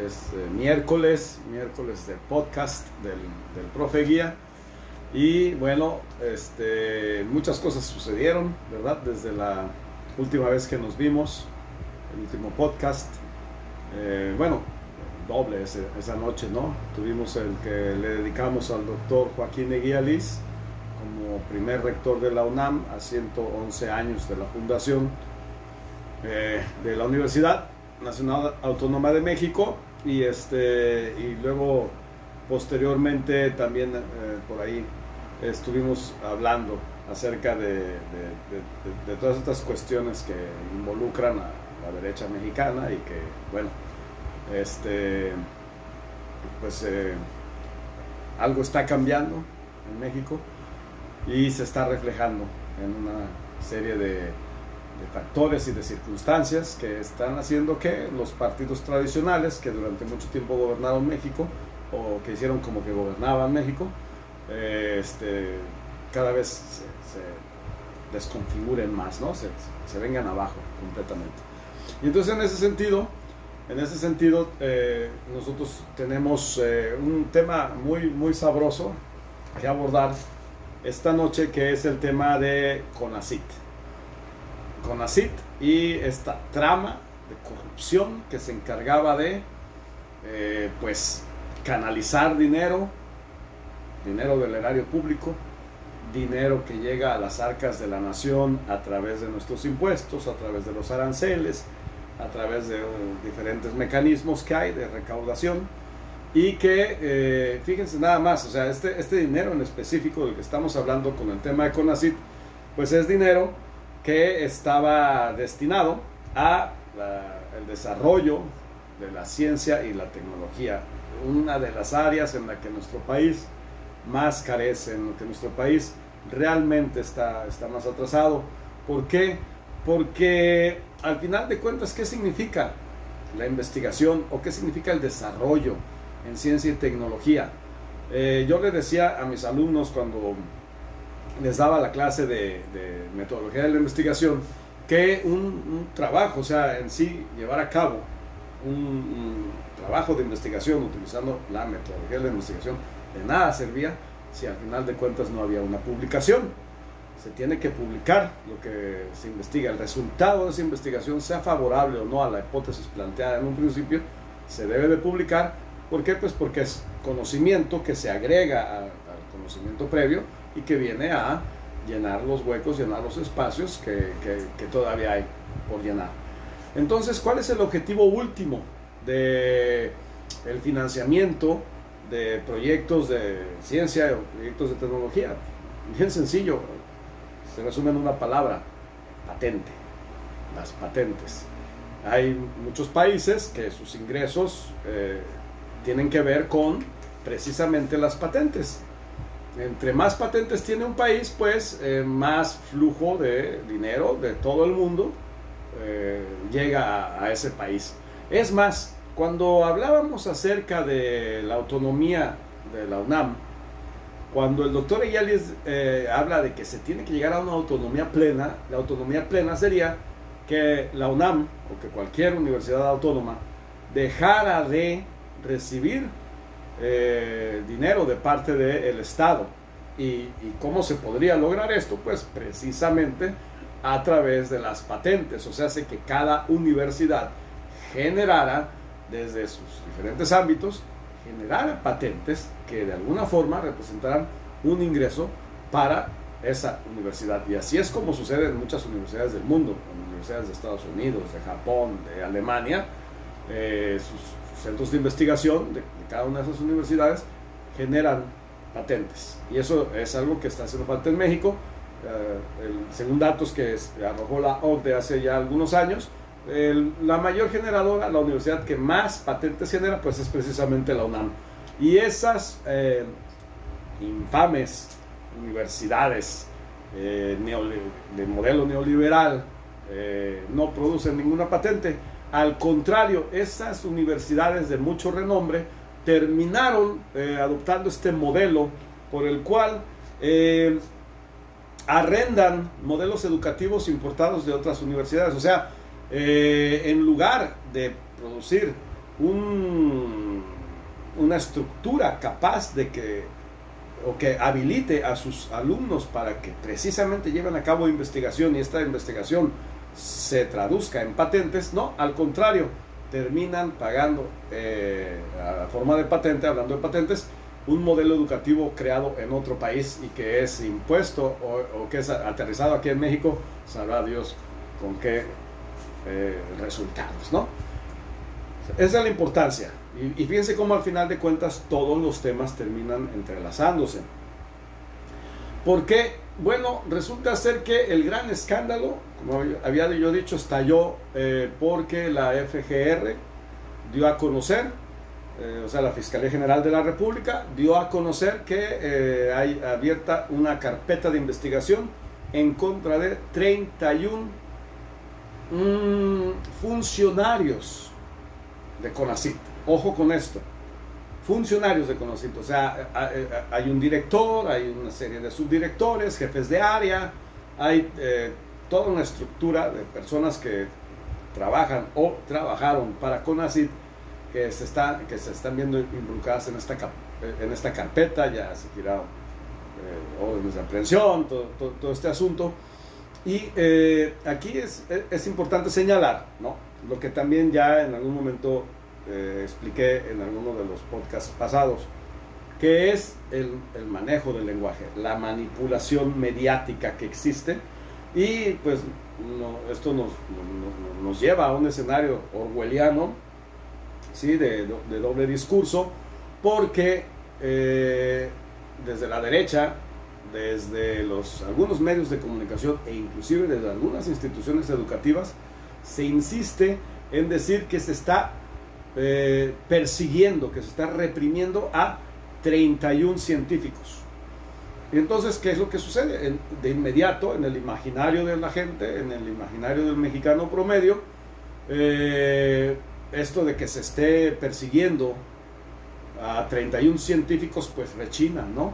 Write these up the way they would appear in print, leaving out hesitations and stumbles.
Es miércoles de podcast del Profe Guía. Y bueno, muchas cosas sucedieron, ¿verdad? Desde la última vez que nos vimos, el último podcast. Doble esa noche, ¿no? Tuvimos el que le dedicamos al doctor Joaquín Eguía Liz, como primer rector de la UNAM, a 111 años de la fundación de la Universidad Nacional Autónoma de México, y luego posteriormente también por ahí estuvimos hablando acerca de todas estas cuestiones que involucran a la derecha mexicana y que, bueno, algo está cambiando en México y se está reflejando en una serie de factores y de circunstancias que están haciendo que los partidos tradicionales, que durante mucho tiempo gobernaron México, o que hicieron como que gobernaban México, cada vez se desconfiguren más, ¿no? Se vengan abajo completamente. Y entonces en ese sentido nosotros tenemos un tema muy, muy sabroso que abordar esta noche, que es el tema de CONACYT y esta trama de corrupción que se encargaba de canalizar dinero del erario público, dinero que llega a las arcas de la nación a través de nuestros impuestos, a través de los aranceles, a través de diferentes mecanismos que hay de recaudación, y que fíjense nada más, o sea, este dinero en específico del que estamos hablando con el tema de CONACYT, pues es dinero que estaba destinado a el desarrollo de la ciencia y la tecnología, una de las áreas en la que nuestro país más carece, en la que nuestro país realmente está más atrasado. ¿Por qué? Porque al final de cuentas, ¿qué significa la investigación o qué significa el desarrollo en ciencia y tecnología? Yo le decía a mis alumnos cuando les daba la clase de metodología de la investigación, que un trabajo, o sea, en sí, llevar a cabo un trabajo de investigación utilizando la metodología de la investigación, de nada servía si al final de cuentas no había una publicación. Se tiene que publicar lo que se investiga. El resultado de esa investigación, sea favorable o no a la hipótesis planteada en un principio, se debe de publicar. ¿Por qué? Pues porque es conocimiento que se agrega al conocimiento previo y que viene a llenar los huecos, llenar los espacios que todavía hay por llenar. Entonces, ¿cuál es el objetivo último del financiamiento de proyectos de ciencia o proyectos de tecnología? Bien sencillo, se resume en una palabra: patente. Las patentes. Hay muchos países que sus ingresos tienen que ver con precisamente las patentes. Entre más patentes tiene un país, pues más flujo de dinero de todo el mundo llega a ese país. Es más, cuando hablábamos acerca de la autonomía de la UNAM, cuando el doctor Eguía Liz habla de que se tiene que llegar a una autonomía plena, la autonomía plena sería que la UNAM, o que cualquier universidad autónoma, dejara de recibir dinero de parte del Estado. ¿Y cómo se podría lograr esto? Pues precisamente a través de las patentes. O sea, hace que cada universidad generara, desde sus diferentes ámbitos, generara patentes que de alguna forma representaran un ingreso para esa universidad. Y así es como sucede en muchas universidades del mundo, en universidades de Estados Unidos, de Japón, de Alemania. Sus centros de investigación de cada una de esas universidades generan patentes, y eso es algo que está haciendo falta en México. Según datos que arrojó la OCDE hace ya algunos años, la mayor generadora, la universidad que más patentes genera, pues es precisamente la UNAM. Y esas infames universidades de modelo neoliberal no producen ninguna patente. Al contrario, esas universidades de mucho renombre terminaron adoptando este modelo por el cual arrendan modelos educativos importados de otras universidades. O sea, en lugar de producir un una estructura capaz de que habilite a sus alumnos para que precisamente lleven a cabo investigación y esta investigación se traduzca en patentes. No, al contrario, terminan pagando a forma de patente, hablando de patentes, un modelo educativo creado en otro país y que es impuesto o que es aterrizado aquí en México, sabrá Dios con qué resultados, ¿no? Esa es la importancia. Y fíjense cómo al final de cuentas todos los temas terminan entrelazándose. ¿Por qué? Bueno, resulta ser que el gran escándalo, como había yo dicho, estalló porque la FGR dio a conocer, o sea, la Fiscalía General de la República dio a conocer que hay abierta una carpeta de investigación en contra de 31 funcionarios de CONACYT. Ojo con esto, funcionarios de CONACYT, o sea, hay un director, hay una serie de subdirectores, jefes de área, hay toda una estructura de personas que trabajan o trabajaron para CONACYT que se están viendo involucradas en esta carpeta. Ya se tiraron órdenes de aprehensión, todo este asunto. Y aquí es importante señalar, ¿no?, lo que también ya en algún momento expliqué en alguno de los podcasts pasados, que es el manejo del lenguaje, la manipulación mediática que existe. Y pues esto nos lleva a un escenario orwelliano, ¿sí?, de doble discurso, porque desde la derecha, desde algunos medios de comunicación e inclusive desde algunas instituciones educativas, se insiste en decir que se está persiguiendo, que se está reprimiendo a 31 científicos. Y entonces, ¿qué es lo que sucede? De inmediato, en el imaginario de la gente, en el imaginario del mexicano promedio, esto de que se esté persiguiendo a 31 científicos, pues rechina, ¿no?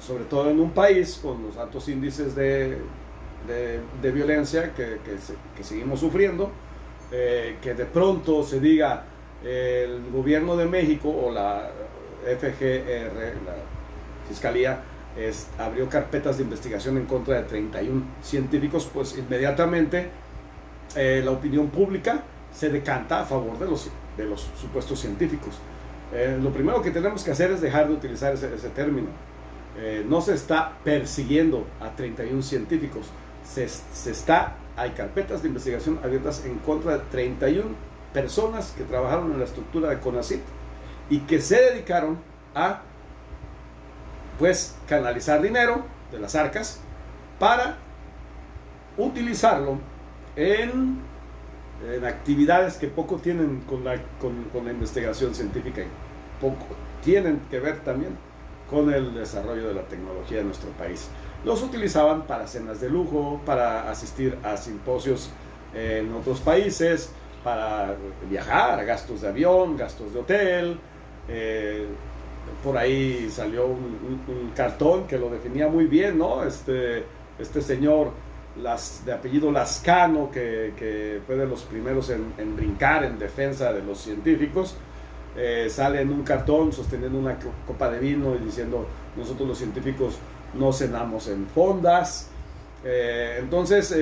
Sobre todo en un país con los altos índices de violencia que seguimos sufriendo, que de pronto se diga el gobierno de México o la FGR, la Fiscalía, abrió carpetas de investigación en contra de 31 científicos, pues inmediatamente la opinión pública se decanta a favor de los supuestos científicos. Lo primero que tenemos que hacer es dejar de utilizar ese término. No se está persiguiendo a 31 científicos, hay carpetas de investigación abiertas en contra de 31 personas que trabajaron en la estructura de CONACYT y que se dedicaron a, pues, canalizar dinero de las arcas para utilizarlo en actividades que poco tienen con la investigación científica y poco tienen que ver también con el desarrollo de la tecnología de nuestro país. Los utilizaban para cenas de lujo, para asistir a simposios en otros países, para viajar, gastos de avión, gastos de hotel. Por ahí salió un cartón que lo definía muy bien, ¿no? Este señor de apellido Lascano, que fue de los primeros en brincar en defensa de los científicos, sale en un cartón sosteniendo una copa de vino y diciendo: nosotros los científicos no cenamos en fondas. Entonces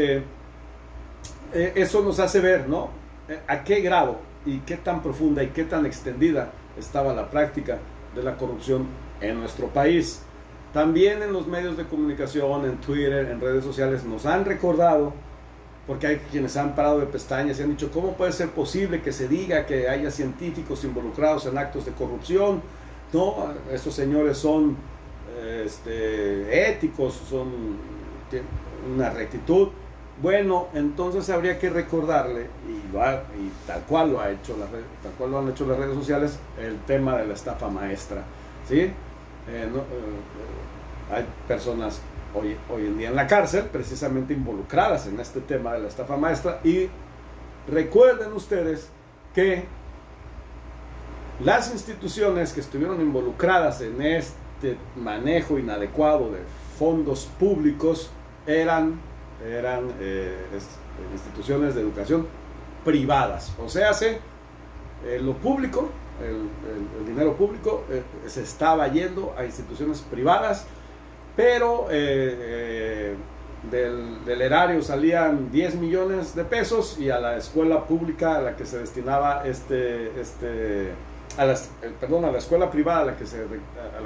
eso nos hace ver, ¿no?, a qué grado y qué tan profunda y qué tan extendida estaba la práctica de la corrupción en nuestro país. También en los medios de comunicación, en Twitter, en redes sociales, nos han recordado, porque hay quienes han parado de pestañas y han dicho: ¿cómo puede ser posible que se diga que haya científicos involucrados en actos de corrupción? No, estos señores son éticos, tienen una rectitud. Bueno, entonces habría que recordarle, y tal cual lo han hecho las redes sociales, el tema de la estafa maestra, ¿sí? Hay personas hoy en día en la cárcel precisamente involucradas en este tema de la estafa maestra, y recuerden ustedes que las instituciones que estuvieron involucradas en este manejo inadecuado de fondos públicos eran instituciones de educación privadas. O sea, lo público el dinero público se estaba yendo a instituciones privadas, pero del erario salían 10 millones de pesos y a la escuela pública a la que se destinaba a la escuela privada a la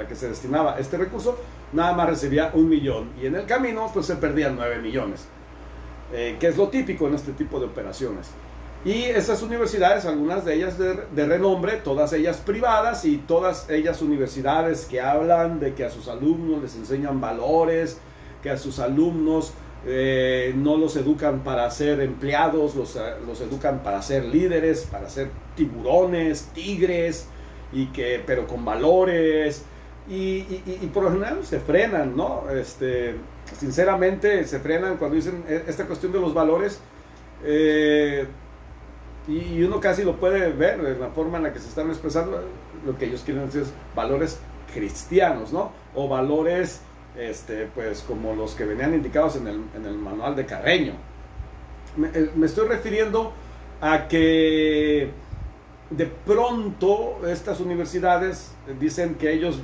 que se destinaba este recurso, nada más recibía 1 millón, y en el camino pues se perdían 9 millones, que es lo típico en este tipo de operaciones. Y esas universidades, algunas de ellas de renombre, todas ellas privadas, y todas ellas universidades que hablan de que a sus alumnos les enseñan valores, que a sus alumnos no los educan para ser empleados, los educan para ser líderes, para ser tiburones, tigres, pero con valores, y por lo general se frenan, ¿no? Sinceramente se frenan cuando dicen esta cuestión de los valores, y uno casi lo puede ver en la forma en la que se están expresando. Lo que ellos quieren decir es valores cristianos, ¿no? O valores pues como los que venían indicados en el manual de Carreño. Me estoy refiriendo a que de pronto estas universidades dicen que ellos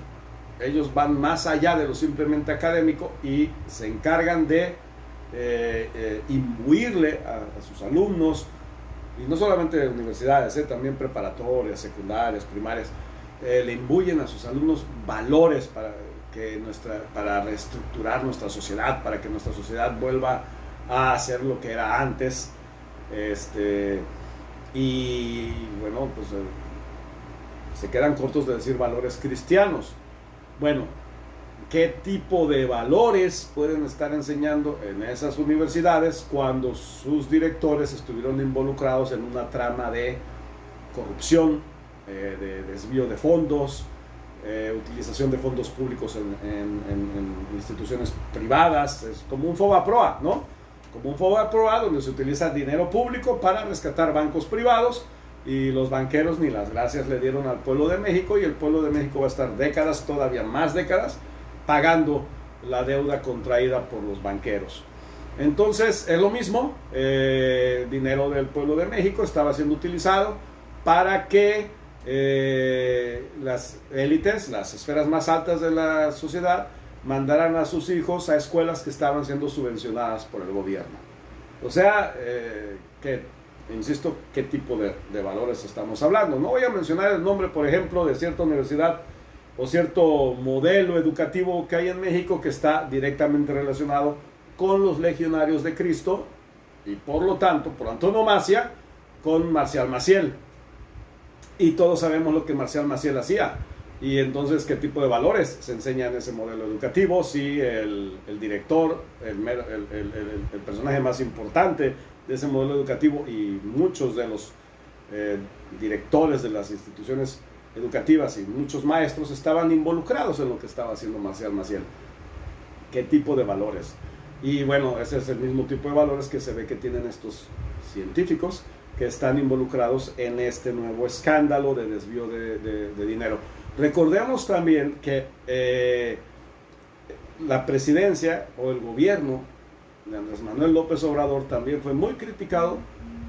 van más allá de lo simplemente académico y se encargan de imbuirle a sus alumnos, y no solamente universidades, también preparatorias, secundarias, primarias, le imbuyen a sus alumnos valores para reestructurar nuestra sociedad, para que nuestra sociedad vuelva a ser lo que era antes. Y bueno, pues se quedan cortos de decir valores cristianos. Bueno, ¿qué tipo de valores pueden estar enseñando en esas universidades cuando sus directores estuvieron involucrados en una trama de corrupción, de desvío de fondos, utilización de fondos públicos en instituciones privadas? Es como un FOBAPROA, ¿no? Como un FOBAPROA donde se utiliza dinero público para rescatar bancos privados, y los banqueros ni las gracias le dieron al pueblo de México, y el pueblo de México va a estar décadas, todavía más décadas, pagando la deuda contraída por los banqueros. Entonces es lo mismo, dinero del pueblo de México estaba siendo utilizado para que las élites, las esferas más altas de la sociedad, mandaran a sus hijos a escuelas que estaban siendo subvencionadas por el gobierno. O sea, insisto, ¿qué tipo de valores estamos hablando? No voy a mencionar el nombre, por ejemplo, de cierta universidad o cierto modelo educativo que hay en México que está directamente relacionado con los legionarios de Cristo, y por lo tanto, por antonomasia, con Marcial Maciel. Y todos sabemos lo que Marcial Maciel hacía. Y entonces, ¿qué tipo de valores se enseña en ese modelo educativo? Si el director, el personaje más importante de ese modelo educativo, y muchos de los directores de las instituciones educativas y muchos maestros estaban involucrados en lo que estaba haciendo Marcial Maciel. ¿Qué tipo de valores? Y bueno, ese es el mismo tipo de valores que se ve que tienen estos científicos que están involucrados en este nuevo escándalo de desvío de dinero. Recordemos también que la presidencia o el gobierno de Andrés Manuel López Obrador también fue muy criticado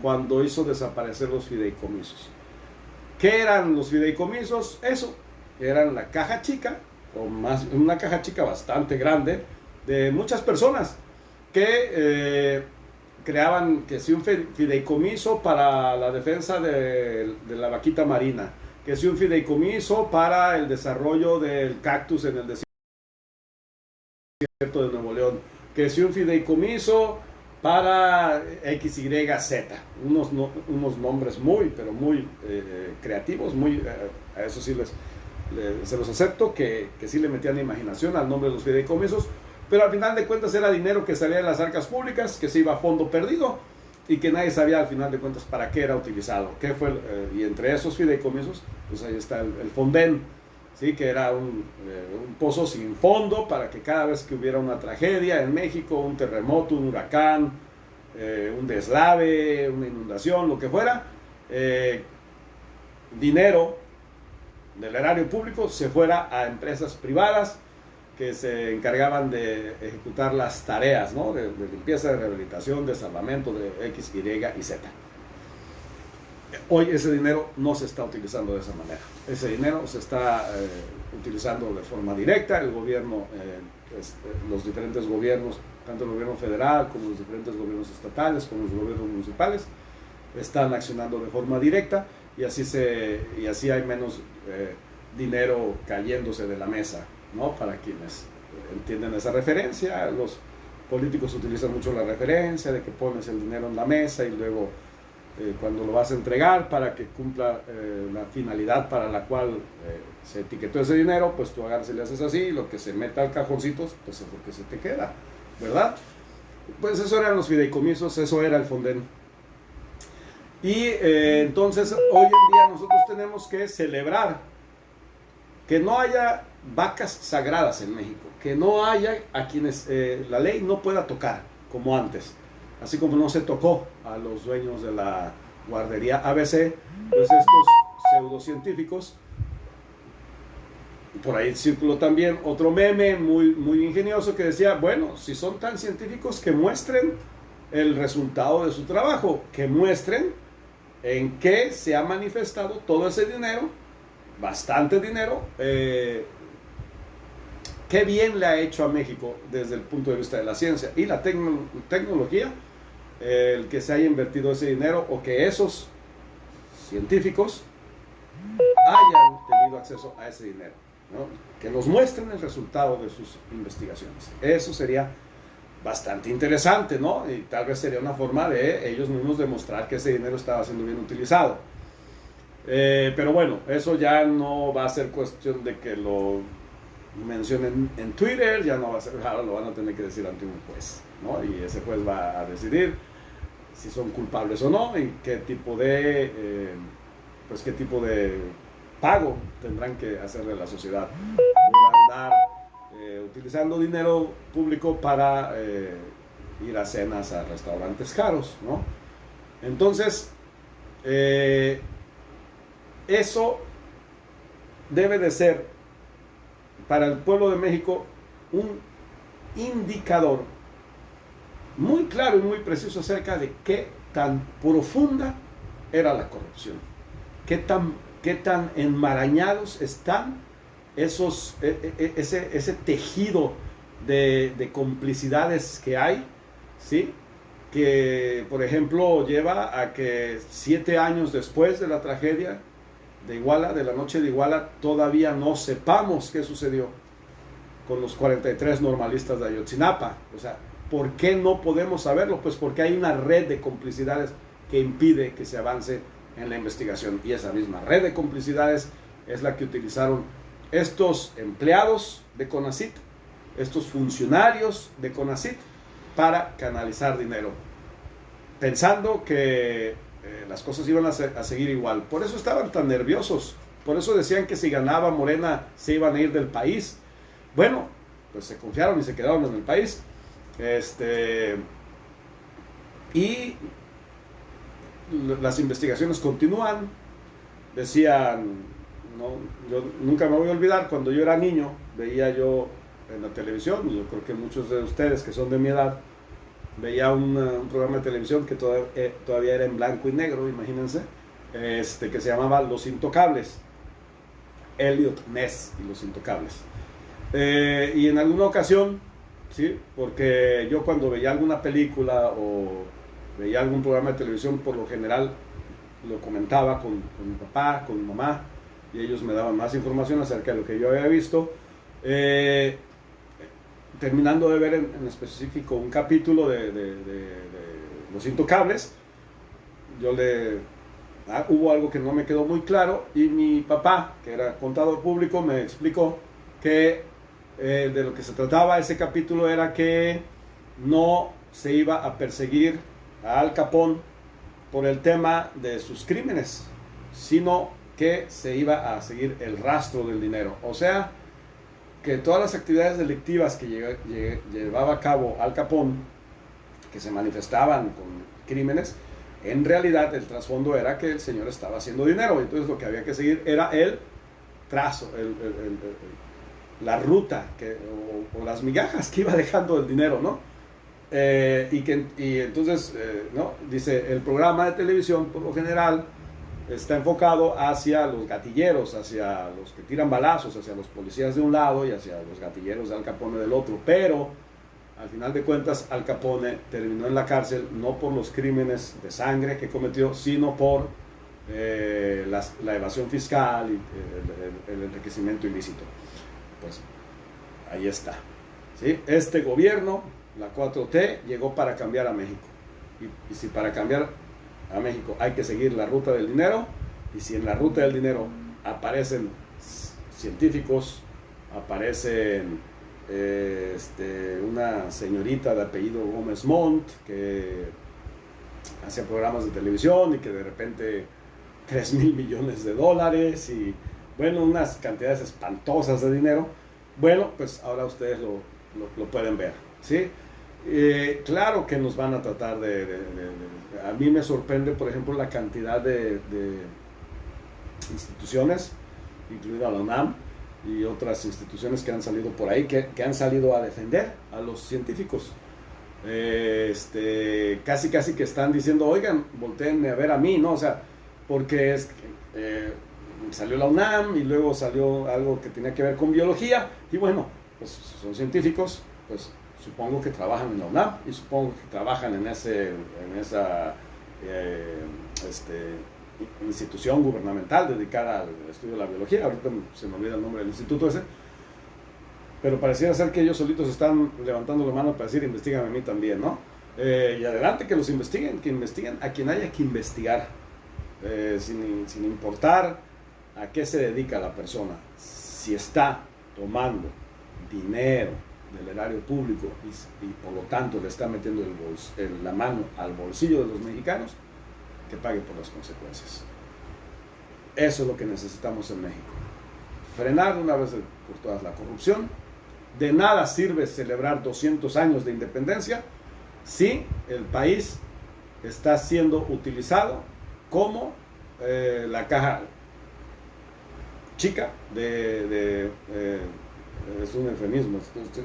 cuando hizo desaparecer los fideicomisos. ¿Qué eran los fideicomisos? Eso, eran la caja chica, o más, una caja chica bastante grande, de muchas personas que creaban que si un fideicomiso para la defensa de la vaquita marina, que si un fideicomiso para el desarrollo del cactus en el desierto de Nuevo León, que si un fideicomiso para XYZ, unos nombres pero muy creativos, a eso sí se los acepto, que sí le metían imaginación al nombre de los fideicomisos, pero al final de cuentas era dinero que salía de las arcas públicas, que se iba a fondo perdido, y que nadie sabía al final de cuentas para qué era utilizado, y entre esos fideicomisos, pues ahí está el Fonden, ¿sí? Que era un pozo sin fondo para que cada vez que hubiera una tragedia en México, un terremoto, un huracán, un deslave, una inundación, lo que fuera, dinero del erario público se fuera a empresas privadas que se encargaban de ejecutar las tareas, ¿no? de limpieza, de rehabilitación, de salvamento, de X, Y y Z. Hoy ese dinero no se está utilizando de esa manera. Ese dinero se está utilizando de forma directa. El gobierno, los diferentes gobiernos, tanto el gobierno federal como los diferentes gobiernos estatales, como los gobiernos municipales, están accionando de forma directa y así hay menos dinero cayéndose de la mesa, ¿no? Para quienes entienden esa referencia, los políticos utilizan mucho la referencia de que pones el dinero en la mesa y luego cuando lo vas a entregar para que cumpla la finalidad para la cual se etiquetó ese dinero, pues tú agarras y le haces así, y lo que se meta al cajoncito, pues es lo que se te queda, ¿verdad? Pues eso eran los fideicomisos, eso era el Fonden. Y entonces hoy en día nosotros tenemos que celebrar que no haya vacas sagradas en México, que no haya a quienes la ley no pueda tocar como antes, así como no se tocó a los dueños de la guardería ABC, pues estos pseudocientíficos. Por ahí circuló también otro meme muy ingenioso que decía, bueno, si son tan científicos, que muestren el resultado de su trabajo, que muestren en qué se ha manifestado todo ese dinero, bastante dinero, qué bien le ha hecho a México desde el punto de vista de la ciencia y la tecnología, el que se haya invertido ese dinero o que esos científicos hayan tenido acceso a ese dinero, ¿no? Que nos muestren el resultado de sus investigaciones. Eso sería bastante interesante, ¿no? Y tal vez sería una forma de ellos mismos demostrar que ese dinero estaba siendo bien utilizado. Pero bueno, eso ya no va a ser cuestión de que lo mencionen en Twitter, ya no va a ser, ahora lo van a tener que decir ante un juez, ¿no? Y ese juez va a decidir si son culpables o no y qué tipo de pago tendrán que hacerle a la sociedad por andar utilizando dinero público para ir a cenas a restaurantes caros, ¿no? Entonces eso debe de ser para el pueblo de México un indicador muy claro y muy preciso acerca de qué tan profunda era la corrupción, qué tan enmarañados están ese tejido de complicidades que hay, ¿sí? Que, por ejemplo, lleva a que 7 años después de la tragedia de Iguala, de la noche de Iguala, todavía no sepamos qué sucedió con los 43 normalistas de Ayotzinapa. O sea, ¿por qué no podemos saberlo? Pues porque hay una red de complicidades que impide que se avance en la investigación. Y esa misma red de complicidades es la que utilizaron estos empleados de CONACYT, estos funcionarios de CONACYT, para canalizar dinero, pensando que las cosas iban a seguir igual. Por eso estaban tan nerviosos, por eso decían que si ganaba Morena se iban a ir del país. Bueno, pues se confiaron y se quedaron en el país. Y las investigaciones continúan. Decían, no, yo nunca me voy a olvidar, cuando yo era niño, veía yo en la televisión, yo creo que muchos de ustedes que son de mi edad, veía un programa de televisión que todavía era en blanco y negro, imagínense, que se llamaba Los Intocables, Elliot Ness y Los Intocables. Y en alguna ocasión, ¿sí? Porque yo cuando veía alguna película o veía algún programa de televisión, por lo general lo comentaba con mi papá, con mi mamá, y ellos me daban más información acerca de lo que yo había visto. Terminando de ver en específico un capítulo de Los Intocables, hubo algo que no me quedó muy claro, y mi papá, que era contador público, me explicó que de lo que se trataba ese capítulo era que no se iba a perseguir a Al Capone por el tema de sus crímenes, sino que se iba a seguir el rastro del dinero. O sea, que todas las actividades delictivas que llevaba a cabo Al Capone, que se manifestaban con crímenes, en realidad el trasfondo era que el señor estaba haciendo dinero. Entonces lo que había que seguir era el trazo, la ruta o las migajas que iba dejando el dinero, ¿no? Y entonces, ¿no? Dice, el programa de televisión por lo general está enfocado hacia los gatilleros, hacia los que tiran balazos, hacia los policías de un lado y hacia los gatilleros de Al Capone del otro. Pero al final de cuentas, Al Capone terminó en la cárcel no por los crímenes de sangre que cometió, sino por la evasión fiscal y el enriquecimiento ilícito. Pues ahí está. ¿Sí? Este gobierno, la 4T, llegó para cambiar a México. Y si para cambiar a México hay que seguir la ruta del dinero, y si en la ruta del dinero aparecen científicos, aparecen una señorita de apellido Gómez Montt que hacía programas de televisión y que de repente 3,000 millones de dólares y bueno, unas cantidades espantosas de dinero, bueno, pues ahora ustedes lo pueden ver, ¿sí? Claro que nos van a tratar a mí me sorprende, por ejemplo, la cantidad de instituciones, incluida la UNAM y otras instituciones que han salido por ahí, que han salido a defender a los científicos. Casi que están diciendo, oigan, voltéenme a ver a mí, ¿no? O sea, porque salió la UNAM y luego salió algo que tenía que ver con biología, y bueno, pues son científicos, pues supongo que trabajan en la UNAM y supongo que trabajan en esa institución gubernamental dedicada al estudio de la biología. Ahorita se me olvida el nombre del instituto ese, pero pareciera ser que ellos solitos están levantando la mano para decir, investígame a mí también, ¿no? Y adelante, que los investiguen, a quien haya que investigar, sin importar a qué se dedica la persona. Si está tomando dinero del erario público y por lo tanto le está metiendo la mano al bolsillo de los mexicanos, que pague por las consecuencias. Eso es lo que necesitamos en México. Frenar de una vez por todas la corrupción. De nada sirve celebrar 200 años de independencia si el país está siendo utilizado como la caja chica es un eufemismo,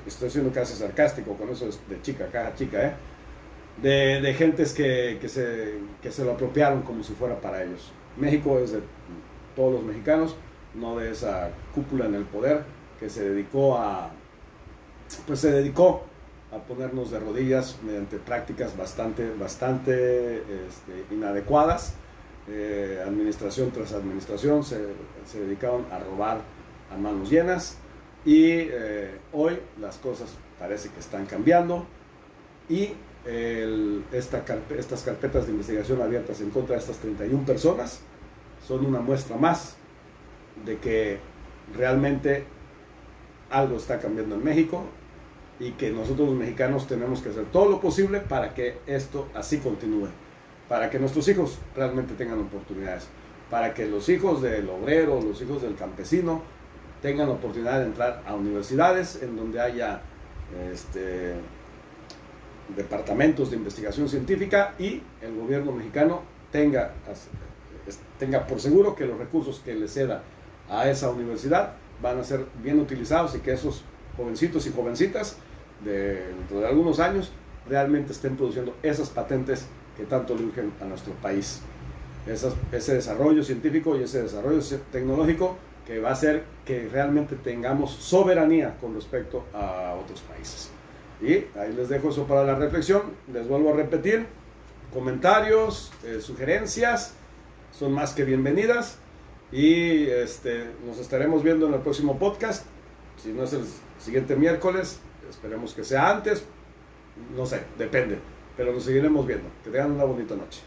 estoy siendo casi sarcástico con eso de caja chica, de gentes que se lo apropiaron como si fuera para ellos. México es de todos los mexicanos, no de esa cúpula en el poder que se dedicó a ponernos de rodillas mediante prácticas bastante inadecuadas. Administración tras administración se dedicaron a robar a manos llenas, y hoy las cosas parece que están cambiando, y estas carpetas de investigación abiertas en contra de estas 31 personas son una muestra más de que realmente algo está cambiando en México, y que nosotros los mexicanos tenemos que hacer todo lo posible para que esto así continúe, para que nuestros hijos realmente tengan oportunidades, para que los hijos del obrero, los hijos del campesino tengan oportunidad de entrar a universidades en donde haya departamentos de investigación científica, y el gobierno mexicano tenga por seguro que los recursos que le ceda a esa universidad van a ser bien utilizados, y que esos jovencitos y jovencitas dentro de algunos años realmente estén produciendo esas patentes que tanto le urgen a nuestro país. Ese desarrollo científico y ese desarrollo tecnológico que va a hacer que realmente tengamos soberanía con respecto a otros países. Y ahí les dejo eso para la reflexión. Les vuelvo a repetir, comentarios, sugerencias son más que bienvenidas, y nos estaremos viendo en el próximo podcast. Si no es el siguiente miércoles, esperemos que sea antes, no sé, depende, pero nos seguiremos viendo. Que tengan una bonita noche.